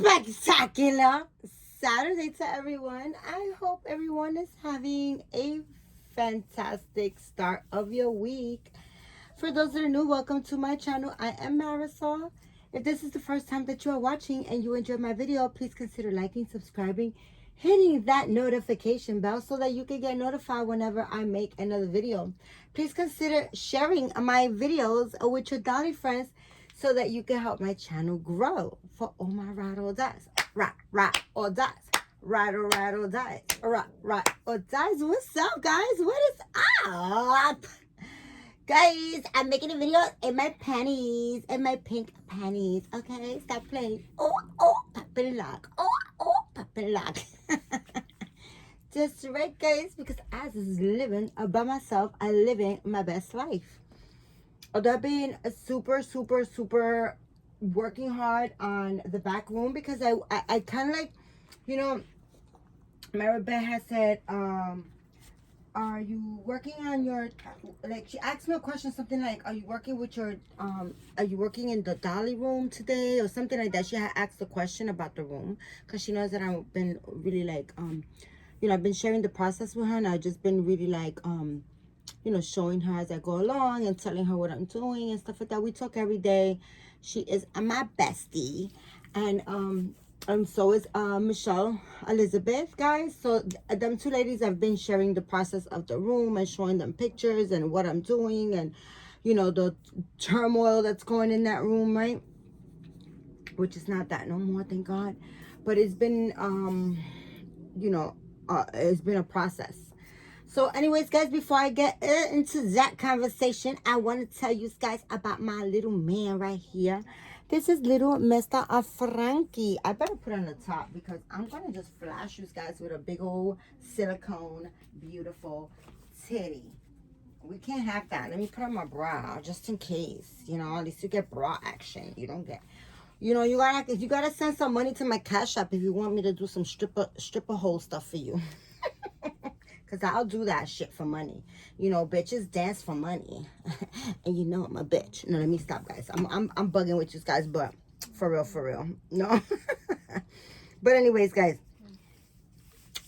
Spectacular Saturday to everyone. I hope everyone is having a fantastic start of your week. For those that are new, welcome to my channel. I am Marisol. If this is the first time that you are watching and you enjoyed my video, please consider liking, subscribing, hitting that notification bell so that you can get notified whenever I make another video. Please consider sharing my videos with your dolly friends so that you can help my channel grow. For all my ride or dies, ride or dies, ride or dies, ride or dies. What's up, guys? What is up? Guys, I'm making a video in my panties, in my pink panties. Okay, stop playing. Oh, pop and lock. Oh, pop and lock. Just right, guys, because as is living by myself, I'm living my best life. Although I've been super working hard on the back room because I kind of like, you know, Maribeth has said, are you working on your, like, she asked me a question, something like, are you working with your, are you working in the dolly room today or something like that. She had asked a question about the room because she knows that I've been really like, you know, I've been sharing the process with her, and I've just been really like, you know, showing her as I go along and telling her what I'm doing and stuff like that. We talk every day. She is my bestie, and so is Michelle Elizabeth, guys. So them two ladies have been sharing the process of the room and showing them pictures and what I'm doing, and you know, the turmoil that's going in that room, right? Which is not that no more, thank God. But it's been you know, it's been a process. So anyways, guys, before I get into that conversation, I want to tell you guys about my little man right here. This is little Mr. Frankie. I better put on the top because I'm going to just flash you guys with a big old silicone, beautiful titty. We can't have that. Let me put on my bra just in case. You know, at least you get bra action. You don't get... You know, you gotta send some money to my Cash App if you want me to do some stripper hole stuff for you. Cause I'll do that shit for money. You know, bitches dance for money. And you know I'm a bitch. No, let me stop, guys. I'm bugging with you guys, but for real. No. But anyways, guys,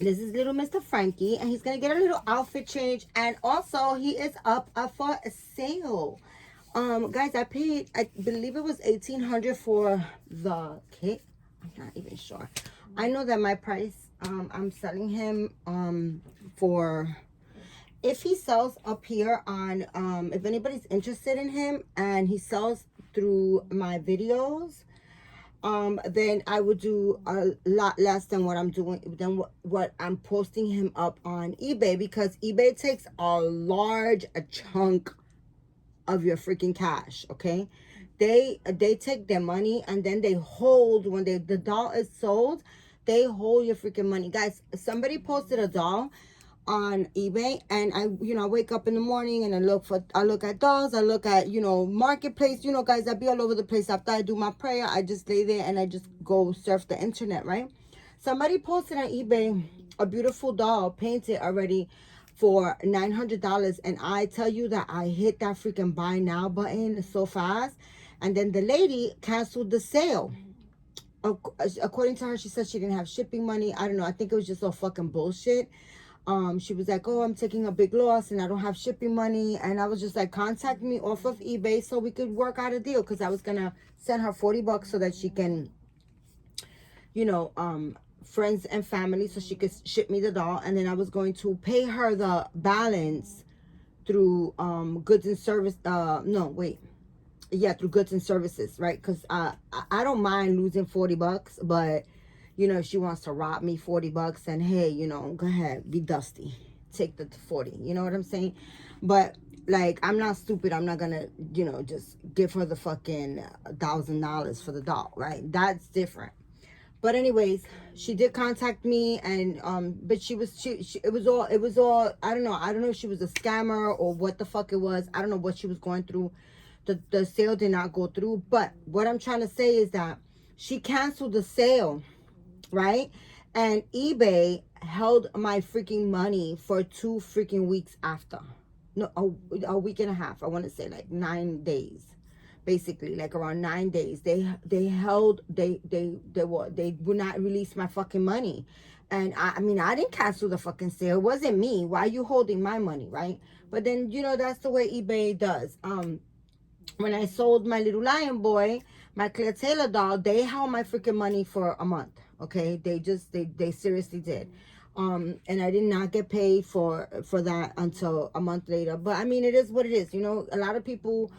this is little Mr. Frankie, and he's gonna get a little outfit change, and also he is up for a sale. Guys, I paid, I believe it was $1,800 for the kit. I'm not even sure. I know that my price, I'm selling him for, if he sells up here on, if anybody's interested in him and he sells through my videos, then I would do a lot less than what I'm doing, than what I'm posting him up on eBay, because eBay takes a large chunk of your freaking cash. Okay, they take their money and then they hold, when the doll is sold, they hold your freaking money. Guys, somebody posted a doll on eBay, and I, you know, I wake up in the morning and I look at dolls, I look at, you know, marketplace, you know, guys, I be all over the place. After I do my prayer, I just lay there and I just go surf the internet, right? Somebody posted on eBay a beautiful doll painted already for $900, and I tell you that I hit that freaking buy now button so fast, and then the lady canceled the sale. According to her, she said she didn't have shipping money. I don't know, I think it was just all fucking bullshit. She was like, oh, I'm taking a big loss and I don't have shipping money. And I was just like, contact me off of eBay so we could work out a deal, because I was gonna send her $40 so that she can, you know, friends and family, so she could ship me the doll, and then I was going to pay her the balance through goods and service, no, wait, yeah, through goods and services, right? Because I don't mind losing $40, but you know, if she wants to rob me $40, and hey, you know, go ahead, be dusty, take the 40, you know what I'm saying? But like, I'm not stupid. I'm not gonna, you know, just give her the fucking $1,000 for the doll, right? That's different. But anyways, she did contact me, and but she it was all, I don't know if she was a scammer or what the fuck it was. I don't know what she was going through. The sale did not go through. But what I'm trying to say is that she canceled the sale, right? And eBay held my freaking money for 2 freaking weeks after. No, a week and a half. I want to say like 9 days. basically, like around 9 days. They would not release my fucking money. And I mean, I didn't cancel the fucking sale. It wasn't me. Why are you holding my money, right? But then, you know, that's the way eBay does. When I sold my little lion boy, my Claire Taylor doll, they held my freaking money for a month. Okay, they seriously did. And I did not get paid for that until a month later. But I mean, it is what it is. You know, a lot of people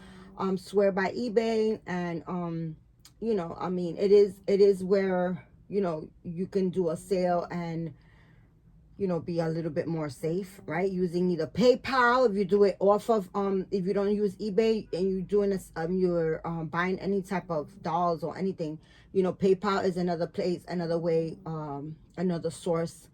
swear by eBay, and you know, I mean, it is where, you know, you can do a sale and, you know, be a little bit more safe, right? Using either PayPal, if you do it off of if you don't use eBay and you're doing this you're buying any type of dolls or anything, you know, PayPal is another place, another way, another source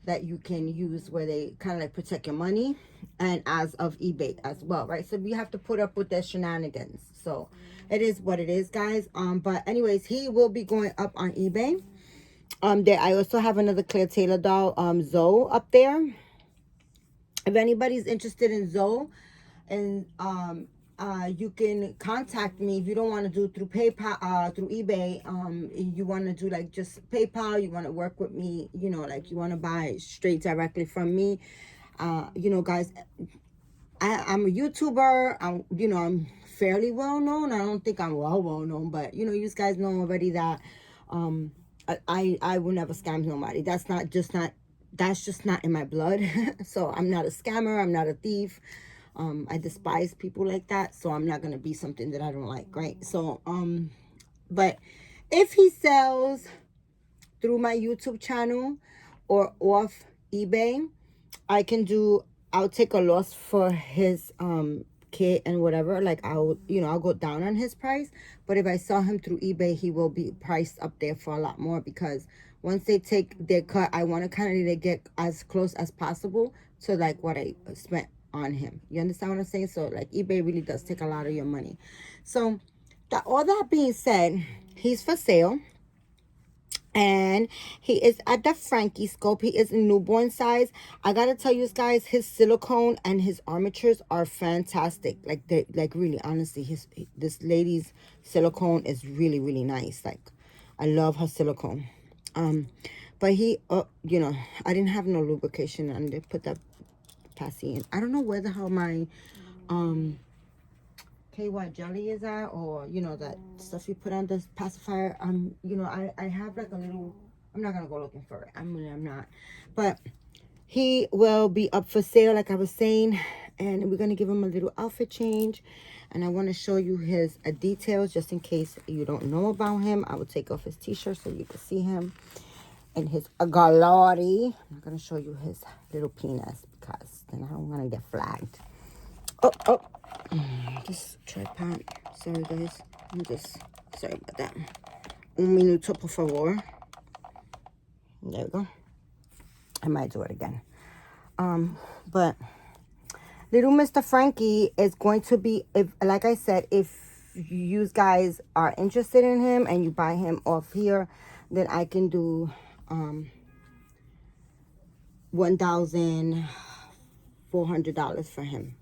that you can use where they kind of like protect your money, and as of eBay as well, right? So we have to put up with their shenanigans. So it is what it is, guys. But anyways, he will be going up on eBay. There I also have another Claire Taylor doll, Zoe, up there. If anybody's interested in Zoe, and you can contact me if you don't want to do through PayPal, through eBay. You want to do like just PayPal, you want to work with me, you know, like you want to buy straight directly from me. You know, guys, I'm a YouTuber. I'm fairly well known. I don't think I'm well known, but you know, you guys know already that I will never scam nobody. That's just not in my blood. So I'm not a scammer. I'm not a thief. I despise people like that. So I'm not gonna be something that I don't like, right? So but if he sells through my YouTube channel or off eBay, I'll take a loss for his kit and whatever. Like I'll go down on his price. But if I sell him through eBay, he will be priced up there for a lot more, because once they take their cut, I want to kind of get as close as possible to like what I spent on him. You understand what I'm saying? So like eBay really does take a lot of your money. So all that being said, he's for sale. And he is at the Frankie scope. He is in newborn size. I gotta tell you guys, his silicone and his armatures are fantastic. Like really, honestly, this lady's silicone is really, really nice. Like, I love her silicone. But he, I didn't have no lubrication, and they put that passy in. I don't know where the hell my KY jelly is at, or that stuff you put on the pacifier. I have like a little, I'm not gonna go looking for it. I'm not. But he will be up for sale, like I was saying, and we're gonna give him a little outfit change. And I want to show you his details, just in case you don't know about him. I will take off his t-shirt so you can see him and his gallery. I'm gonna show you his little penis, because then I don't want to get flagged. Oh. This tripod. Sorry, guys. Sorry about that. Un minuto, por favor. There we go. I might do it again. But little Mr. Frankie is going to be, like I said, if you guys are interested in him and you buy him off here, then I can do $1,400 for him.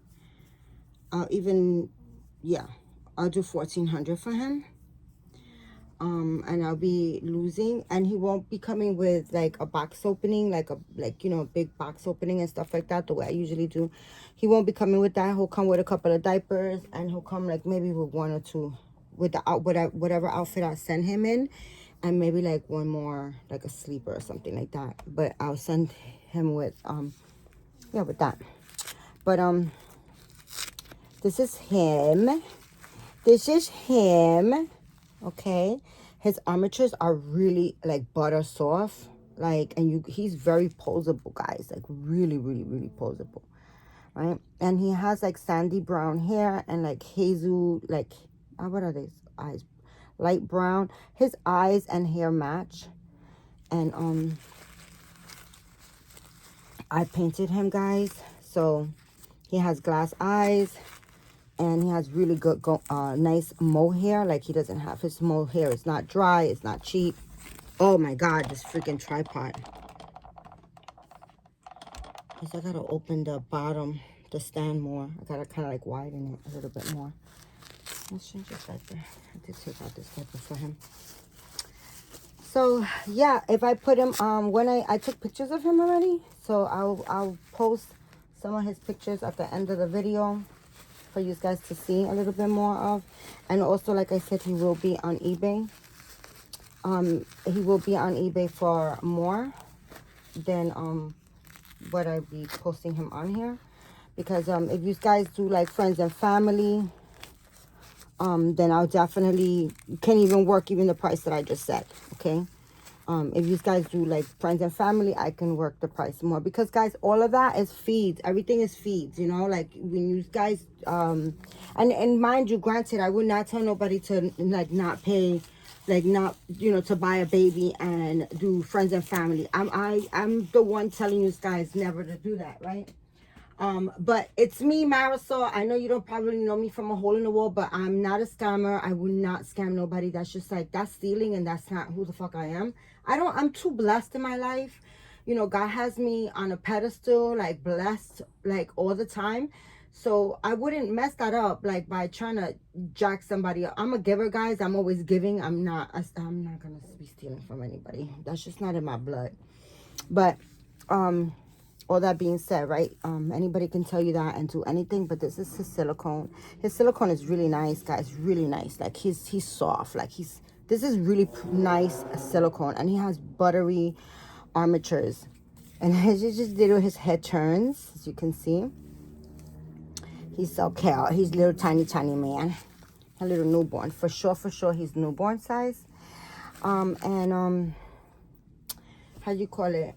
I'll do $1,400 for him. And I'll be losing, and he won't be coming with like a box opening, like big box opening and stuff like that, the way I usually do. He won't be coming with that. He'll come with a couple of diapers, and he'll come like maybe with one or two with whatever outfit I send him in, and maybe like one more, like a sleeper or something like that. But I'll send him with with that. But this is him. Okay, his armatures are really like butter soft, like, and he's very posable, guys, like really, really, really posable, right? And he has like sandy brown hair and like hazel, like what are these eyes, light brown. His eyes and hair match. And I painted him, guys, so he has glass eyes. And he has really good, nice mohair. Like, he doesn't have, his mohair is not dry. It's not cheap. Oh, my God, this freaking tripod. Because I got to open the bottom, the stand more. I got to kind of, like, widen it a little bit more. Let's change it right there. I did take out this diaper for him. So yeah, if I put him when I took pictures of him already, so I'll post some of his pictures at the end of the video for you guys to see a little bit more of. And also, like I said, he will be on eBay. He will be on eBay for more than what I'll be posting him on here, because if you guys do like friends and family, then I'll definitely can even work even the price that I just said. Okay. If you guys do like friends and family, I can work the price more, because guys, all of that is feeds. Everything is feeds, you know, like when you guys and mind you, granted, I would not tell nobody to like not pay, like not, you know, to buy a baby and do friends and family. I'm the one telling you guys never to do that, right? But it's me, Marisol. I know you don't probably know me from a hole in the wall, but I'm not a scammer. I would not scam nobody. That's just like, that's stealing, and that's not who the fuck I am. I'm too blessed in my life. You know, God has me on a pedestal, like blessed, like all the time. So I wouldn't mess that up, like by trying to jack somebody up. I'm a giver, guys. I'm always giving. I'm not gonna be stealing from anybody. That's just not in my blood. But, all that being said, right, anybody can tell you that and do anything, but this is his silicone. His silicone is really nice, guys, really nice. Like he's soft, like this is really nice silicone, and he has buttery armatures, and as you just did his head turns, as you can see, he's so cute. He's a little tiny man, a little newborn for sure. He's newborn size. And how do you call it,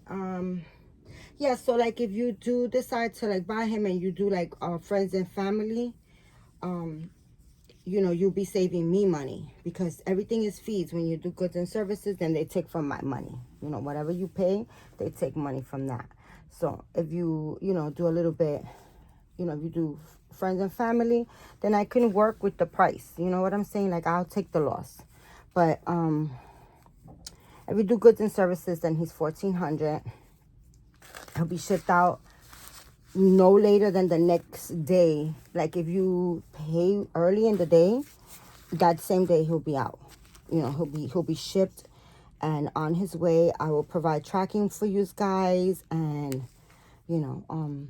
yeah, so like if you do decide to like buy him and you do like friends and family, you know, you'll be saving me money, because everything is fees. When you do goods and services, then they take from my money. You know, whatever you pay, they take money from that. So if you, you know, do a little bit, you know, if you do friends and family, then I can work with the price. You know what I'm saying? Like, I'll take the loss. But if you do goods and services, then he's $1,400. He'll be shipped out no later than the next day. Like if you pay early in the day, that same day he'll be out. You know, he'll be shipped and on his way. I will provide tracking for you guys, and you know,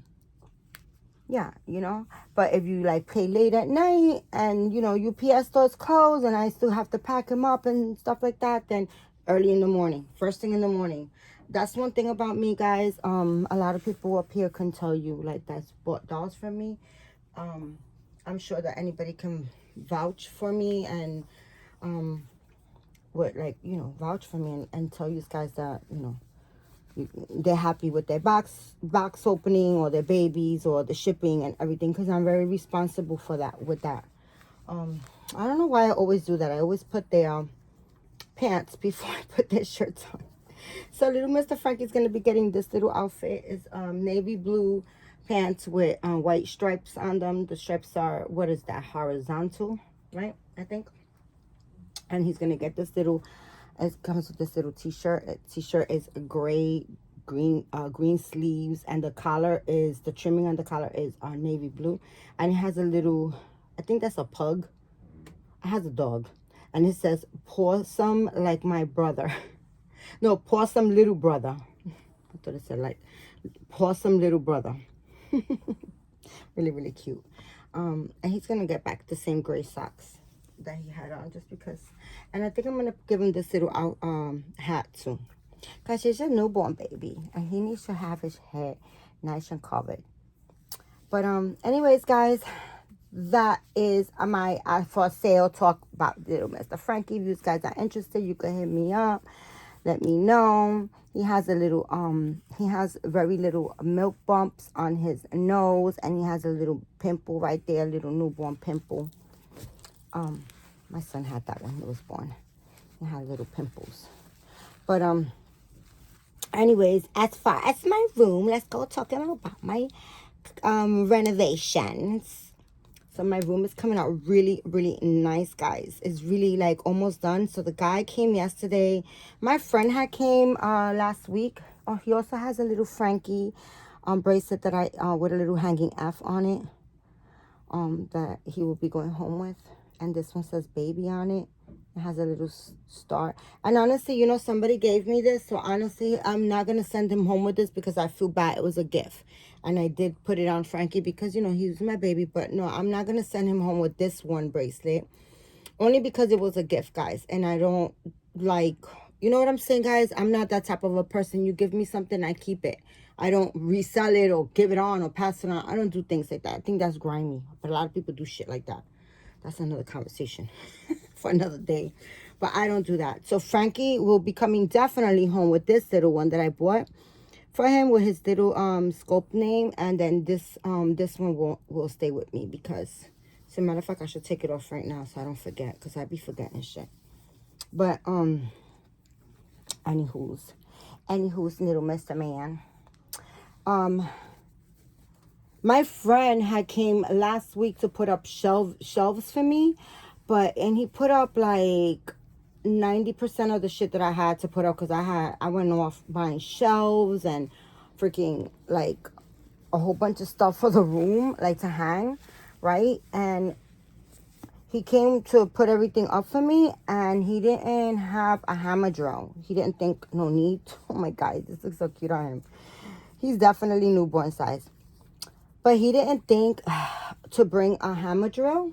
yeah, you know. But if you like pay late at night and you know UPS stores closed and I still have to pack him up and stuff like that, then early in the morning, first thing in the morning. That's one thing about me, guys. A lot of people up here can tell you, like, that's bought dolls from me. I'm sure that anybody can vouch for me and would, like, you know, vouch for me and tell you guys that, you know, they're happy with their box opening or their babies or the shipping and everything, because I'm very responsible for that with that. I don't know why I always do that. I always put their pants before I put their shirts on. So little Mr. Frankie's going to be getting this little outfit. It's navy blue pants with white stripes on them. The stripes are, what is that, horizontal, right? I think. And he's going to get this little, it comes with this little t-shirt. T-shirt is green sleeves, and the collar is, the trimming on the collar is navy blue. And it has a little, I think that's a pug. It has a dog. And it says, possum like my brother. No, possum little brother. I thought it said like possum little brother. Really cute. And he's gonna get back the same gray socks that he had on, just because. And I think I'm gonna give him this little hat too, because he's a newborn baby and he needs to have his head nice and covered. But anyways, guys, that is my for sale talk about little Mr. Frankie. If you guys are interested, you can hit me up. Let me know. He has a little, he has very little milk bumps on his nose, and he has a little pimple right there, a little newborn pimple. My son had that when he was born. He had little pimples. But, anyways, as far as my room, let's go talking about my, renovations. So my room is coming out really nice, guys. It's really like almost done. So the guy came yesterday. My friend had came last week. Oh, he also has a little Frankie bracelet that I with a little hanging F on it. That he will be going home with. And this one says baby on it. It has a little star. And honestly, you know, somebody gave me this. So honestly, I'm not going to send him home with this because I feel bad. It was a gift. And I did put it on Frankie because, you know, he's my baby. But no, I'm not going to send him home with this one bracelet. Only because it was a gift, guys. And I don't like, you know what I'm saying, guys? I'm not that type of a person. You give me something, I keep it. I don't resell it or give it on or pass it on. I don't do things like that. I think that's grimy. But a lot of people do shit like that. That's another conversation for another day. But I don't do that. So Frankie will be coming definitely home with this little one that I bought for him with his little sculpt name. And then this one will stay with me because, as a matter of fact, I should take it off right now so I don't forget, because I be forgetting shit. But anywho's little Mr. Man. My friend had came last week to put up shelves for me, and he put up like 90% of the shit that I had to put up, because I went off buying shelves and freaking like a whole bunch of stuff for the room, like to hang, right? And he came to put everything up for me, and he didn't have a hammer drill. He didn't think no need. Oh my God, this looks so cute on him. He's definitely newborn size. But he didn't think to bring a hammer drill.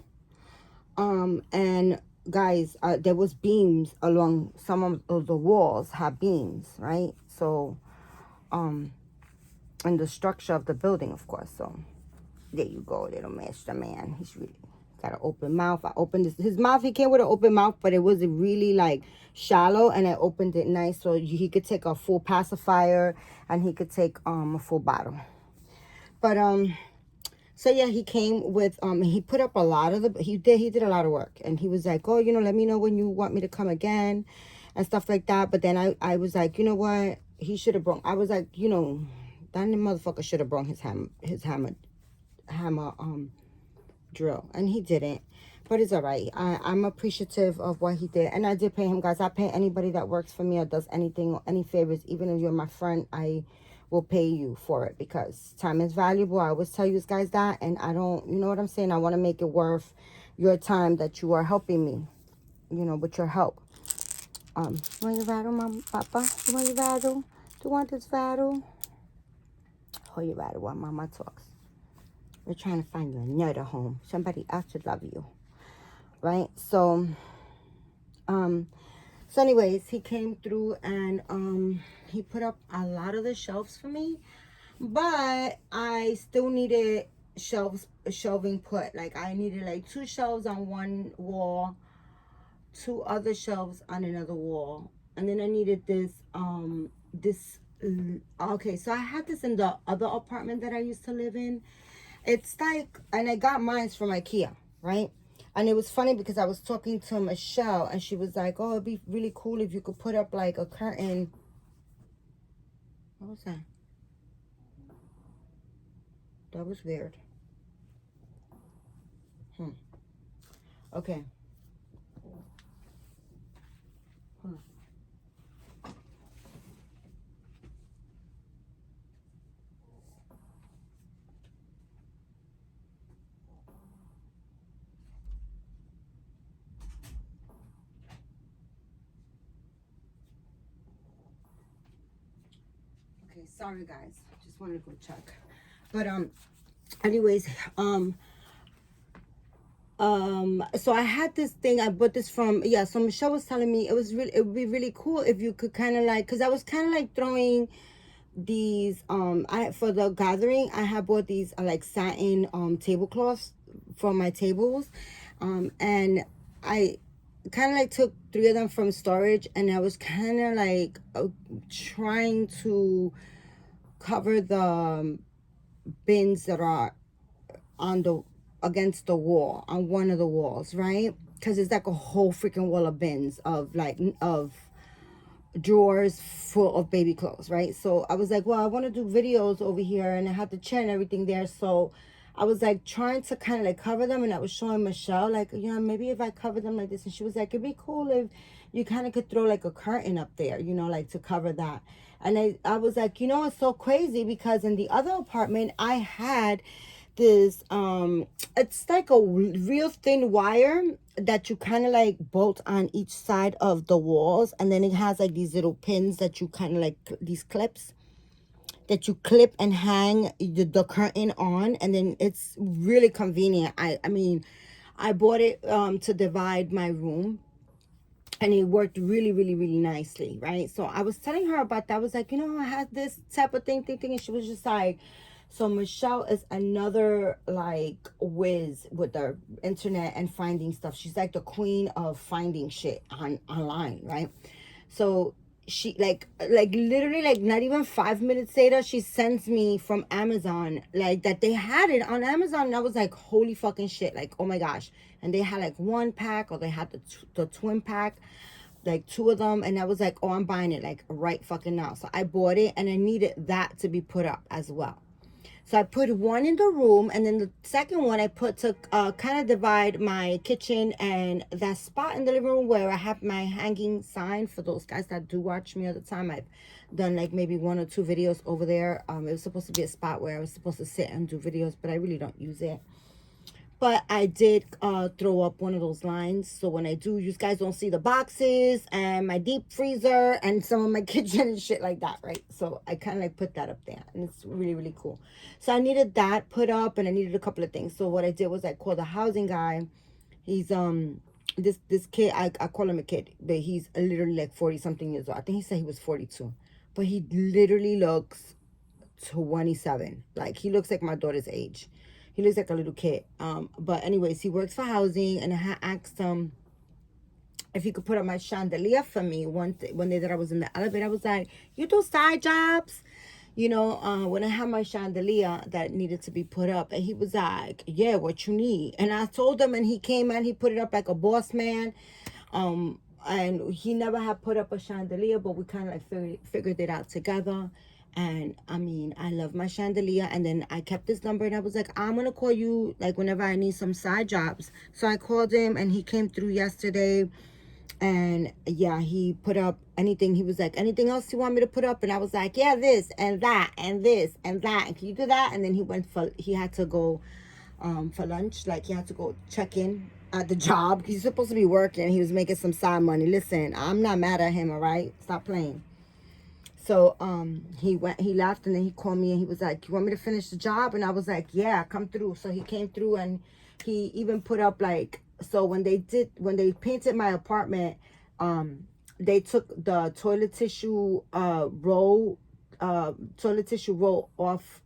And guys, there was beams along some of the walls, had beams, right? So, and the structure of the building, of course. So, there you go, little Mr. Man. He's really got an open mouth. I opened his mouth. He came with an open mouth, but it was really like shallow, and I opened it nice so he could take a full pacifier, and he could take a full bottle. But so yeah, he came with he put up a lot of he did a lot of work, and he was like, oh, you know, let me know when you want me to come again and stuff like that. But then I was like, you know what, he should have brought, I was like, you know, that motherfucker should have brought his hammer drill, and he didn't. But it's all right. I'm appreciative of what he did, and I did pay him, guys. I pay anybody that works for me or does anything or any favors, even if you're my friend. I will pay you for it because time is valuable. I always tell you guys that, and I don't, you know what I'm saying? I want to make it worth your time that you are helping me, you know, with your help. You want your rattle, Mama, Papa? You want your rattle? Do you want this rattle? Hold your rattle while Mama talks. We're trying to find you another home. Somebody else to love you. Right? So anyways, he came through, and he put up a lot of the shelves for me. But I still needed shelving put. Like, I needed like 2 shelves on one wall, 2 other shelves on another wall. And then I needed this, okay, so I had this in the other apartment that I used to live in. It's like, and I got mine from IKEA, right? And it was funny because I was talking to Michelle, and she was like, oh, it'd be really cool if you could put up like a curtain. What was that? That was weird. Okay. Okay, sorry guys. Just wanted to go check. But anyways, so I had this thing, I bought this from, yeah, so Michelle was telling me it would be really cool if you could kind of like, because I was kind of like throwing these for the gathering. I had bought these like satin tablecloths for my tables, and I kind of like took 3 of them from storage, and I was kind of like trying to cover the bins that are on the against the wall, on one of the walls, right? Because it's like a whole freaking wall of bins of drawers full of baby clothes, right? So I was like, well, I want to do videos over here, and I had the chair and everything there. So I was like trying to kind of like cover them, and I was showing Michelle like, you know, maybe if I cover them like this, and she was like, it'd be cool if you kind of could throw like a curtain up there, you know, like to cover that. And I was like, you know, it's so crazy because in the other apartment I had this it's like a real thin wire that you kind of like bolt on each side of the walls, and then it has like these little pins that you kind of like these clips that you clip and hang the curtain on, and then it's really convenient. I mean, I bought it to divide my room, and it worked really, really, really nicely, right? So I was telling her about that. I was like, I had this type of thing, and she was just like, so Michelle is another like whiz with the internet and finding stuff. She's like the queen of finding shit online, right? So she like literally like not even 5 minutes later, she sends me from Amazon like that they had it on Amazon, and I was like, holy fucking shit, like, oh my gosh. And they had like one pack, or they had the twin pack, like two of them, and I was like, oh, I'm buying it like right fucking now. So I bought it, and I needed that to be put up as well. So I put one in the room, and then the second one I put to kind of divide my kitchen and that spot in the living room where I have my hanging sign. For those guys that do watch me all the time, I've done like maybe 1 or 2 videos over there. It was supposed to be a spot where I was supposed to sit and do videos, but I really don't use it. But I did throw up one of those lines. So when I do, you guys don't see the boxes and my deep freezer and some of my kitchen and shit like that, right? So I kind of like put that up there, and it's really, really cool. So I needed that put up, and I needed a couple of things. So what I did was I called the housing guy. He's this kid, I call him a kid, but he's literally like 40 something years old. I think he said he was 42, but he literally looks 27. Like, he looks like my daughter's age. He looks like a little kid. But anyways, he works for housing, and I asked him if he could put up my chandelier for me one day that I was in the elevator. I was like, you do side jobs? When I had my chandelier that needed to be put up, and he was like, yeah, what you need? And I told him, and he came and he put it up like a boss man. And he never had put up a chandelier, but we kind of like figured it out together. And I mean, I love my chandelier. And then I kept his number, and I was like, I'm gonna call you like whenever I need some side jobs. So I called him, and he came through yesterday. And yeah, he put up anything. He was like, anything else you want me to put up? And I was like, yeah, this and that and this and that. And can you do that? And then he had to go for lunch. Like, he had to go check in at the job. He's supposed to be working. He was making some side money. Listen, I'm not mad at him, all right? Stop playing. So he left, and then he called me, and he was like, you want me to finish the job? And I was like, yeah, come through. So he came through, and he even put up like, so when they painted my apartment, they took the toilet tissue roll off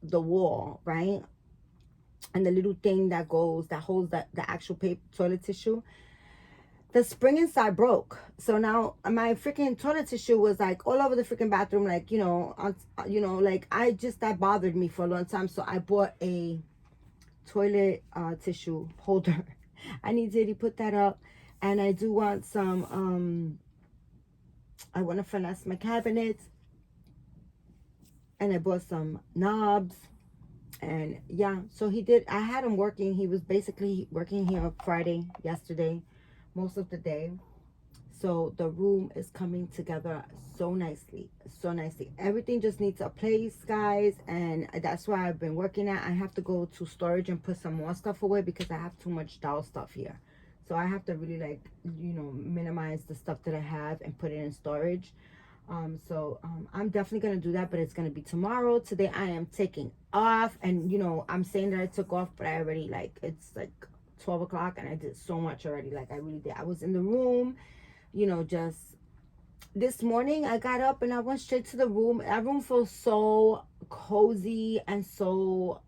the wall, right? And the little thing that holds the actual paper toilet tissue, the spring inside broke. So now my freaking toilet tissue was like all over the freaking bathroom, like, like that bothered me for a long time. So I bought a toilet tissue holder. I need to put that up. And I do want some, I want to finesse my cabinets. And I bought some knobs. And yeah, so I had him working. He was basically working here Friday, yesterday, most of the day. So the room is coming together so nicely, so nicely. Everything just needs a place, guys, and that's why I've been working at. I have to go to storage and put some more stuff away because I have too much doll stuff here. So I have to really like, minimize the stuff that I have and put it in storage. I'm definitely gonna do that, but it's gonna be tomorrow. Today I am taking off, and I'm saying that I took off, but I already it's like 12 o'clock, and I did so much already. Like, I really did. I was in the room, just this morning I got up and I went straight to the room. That room feels so cozy and so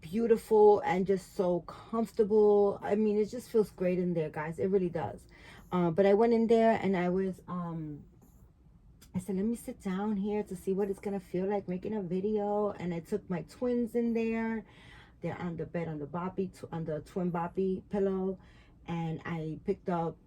beautiful and just so comfortable. I mean, it just feels great in there, guys. It really does. But I went in there, and I said, let me sit down here to see what it's gonna feel like making a video. And I took my twins in there. They're on the bed on the twin boppy pillow, and I picked up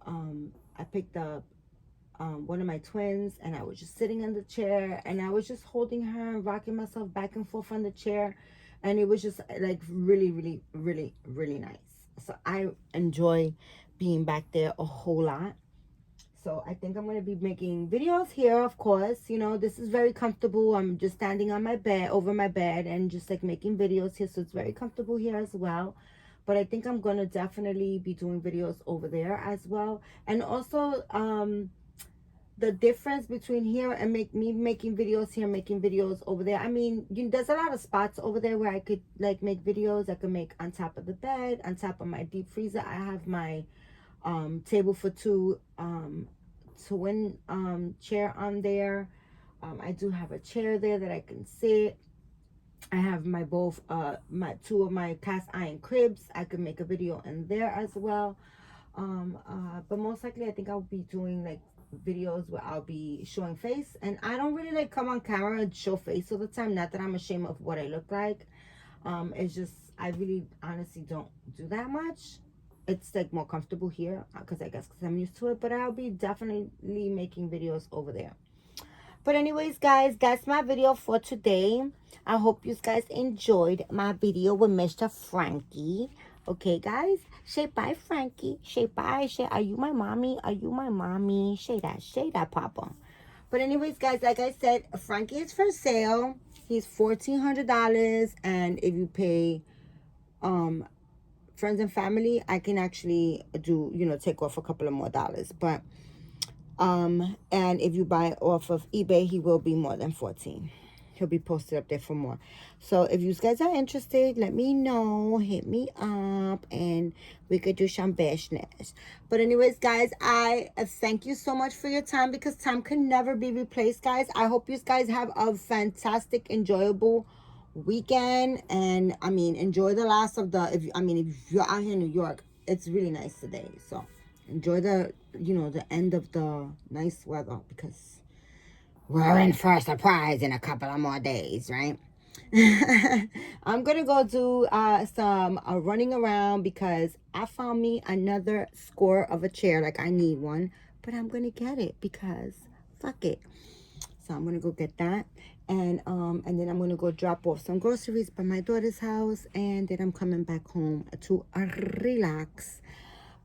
one of my twins, and I was just sitting in the chair, and I was just holding her and rocking myself back and forth on the chair, and it was just like really, really, really, really nice. So I enjoy being back there a whole lot. So I think I'm going to be making videos here, of course. You know, this is very comfortable. I'm just standing on my bed, over my bed, and just like making videos here. So it's very comfortable here as well. But I think I'm going to definitely be doing videos over there as well. And also, the difference between here and me making videos here, making videos over there. I mean, there's a lot of spots over there where I could like make videos. I could make on top of the bed, on top of my deep freezer. I have my table for two twin chair on there. I do have a chair there that I can sit. I have my two of my cast iron cribs. I could make a video in there as well. But most likely I think I'll be doing like videos where I'll be showing face, and I don't really like come on camera and show face all the time. Not that I'm ashamed of what I look like. It's just I really honestly don't do that much. It's like more comfortable here because I guess because I'm used to it, but I'll be definitely making videos over there. But anyways, guys, that's my video for today. I hope you guys enjoyed my video with Mr. Frankie. Okay, guys? Say bye, Frankie. Say bye. Say, are you my mommy? Are you my mommy? Say that, Papa. But anyways, guys, like I said, Frankie is for sale. He's $1,400. And if you pay friends and family, I can actually do, take off a couple of more dollars. But and if you buy off of eBay, he will be more than 14. He'll be posted up there for more. So if you guys are interested, let me know. Hit me up and we could do some business. But anyways, guys, I thank you so much for your time, because time can never be replaced, guys. I hope you guys have a fantastic, enjoyable weekend. And I mean, enjoy the last of the, if you're out here in New York, it's really nice today. So enjoy the end of the nice weather, because we're in for a surprise in a couple of more days, right? I'm gonna go do some running around, because I found me another score of a chair. Like, I need one, but I'm gonna get it because fuck it. So I'm gonna go get that, and then I'm gonna go drop off some groceries by my daughter's house, and then I'm coming back home to relax.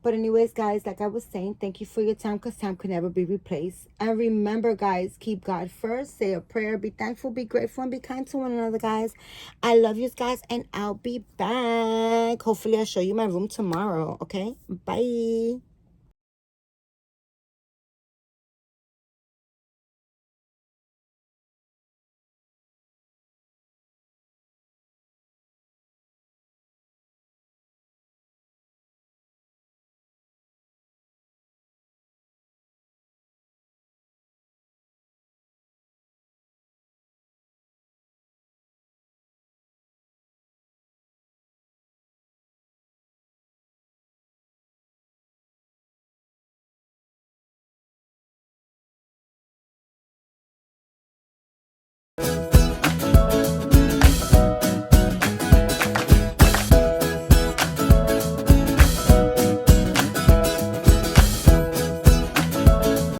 But anyways, guys, like I was saying, thank you for your time, because time can never be replaced. And remember, guys, keep God first. Say a prayer. Be thankful, be grateful, and be kind to one another, guys. I love you guys, and I'll be back. Hopefully, I'll show you my room tomorrow, okay? Bye.